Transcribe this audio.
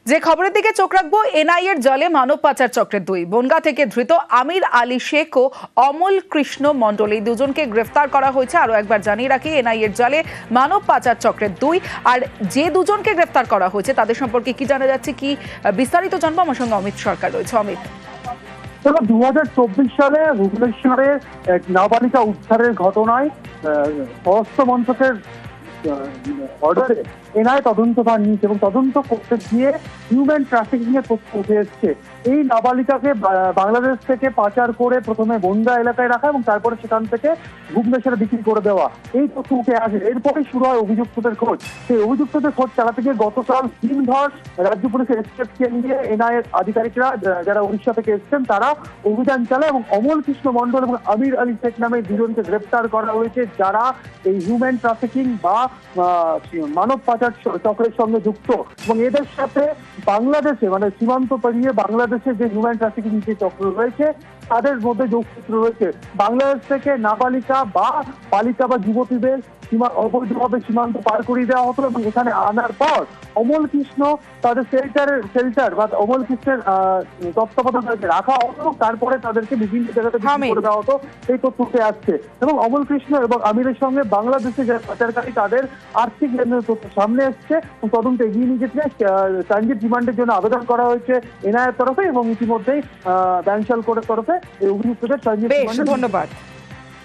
যে খবরের দিকে চোখ রাখবো, এনআইএর জালে মানব পাচার চক্রের দুই বনগাঁ থেকে ধৃত আমির আলী শেখ ও অমল কৃষ্ণ মণ্ডল, এই দুজনকে গ্রেফতার করা হয়েছে। আরো একবার জানিয়ে রাখি, এনআইএর জালে মানব পাচার চক্রের দুই, আর যে দুজনকে গ্রেফতার করা হয়েছে তাদের সম্পর্কে কি জানা যাচ্ছে, কি বিস্তারিত জানবো। আমার সঙ্গে অমিত সরকার রয়েছে। অমিত, 2024 সালে ভুবনেশ্বরে এক নাবালিকা উদ্ধারের ঘটনায় স্বরাষ্ট্র মন্ত্রকের অর্ডারে এনআইএ তদন্তভার নিয়েছে এবং তদন্ত করতে গিয়ে হিউম্যান ট্রাফিকিং এর তথ্য উঠে এসছে। এই নাবালিকাকে বাংলাদেশ থেকে পাচার করে প্রথমে বনগাঁ এলাকায় রাখা এবং তারপরে সেখান থেকে ভুবনেশ্বরে বিক্রি করে দেওয়া, এই তথ্য উঠে আসে। এরপরেই শুরু হয় অভিযুক্তদের খোঁজ। সেই অভিযুক্তদের খোঁজ চালাতে গিয়ে গতকাল দিনভর রাজ্য পুলিশের এসটিএফকে নিয়ে এনআইএ আধিকারিকরা যারা উড়িষ্যা থেকে এসেছেন তারা অভিযান চালায় এবং অমল কৃষ্ণ মণ্ডল এবং আমির আলী শেখ নামে দুজনকে গ্রেপ্তার করা হয়েছে, যারা এই হিউম্যান ট্রাফিকিং বা মানব পাচার চক্রের সঙ্গে যুক্ত। এবং এদের সাথে বাংলাদেশে মানে সীমান্ত পেরিয়ে বাংলাদেশে যে হিউম্যান ট্রাফিকিং যে চক্র রয়েছে তাদের মধ্যে যোগসূত্র রয়েছে। বাংলাদেশ থেকে নাবালিকা বা বালিকা বা যুবতীদের অবৈধভাবে সীমান্ত পার করিয়ে দেওয়া হতো এবং এখানে আনার পর অমল কৃষ্ণ তাদের শেল্টার বা অমল কৃষ্ণের তত্ত্বাবধানে রাখা হতো, তারপরে তাদেরকে বিভিন্ন জায়গাতে বিক্রি করে দেওয়া হতো, এই তথ্য উঠে আসছে। এবং অমল কৃষ্ণ এবং আমিরের সঙ্গে বাংলাদেশে যে পাচারকারী তাদের আর্থিক লেনদেনের তথ্য সামনে এসছে। তদন্ত এগিয়ে নিয়ে যেতে ট্রানজিট রিমান্ডের জন্য আবেদন করা হয়েছে এনআইএর তরফে এবং ইতিমধ্যেই ব্যাংশাল কোর্টের তরফে এই অভিযুক্তদের ট্রানজিট রিমান্ডে। ধন্যবাদ।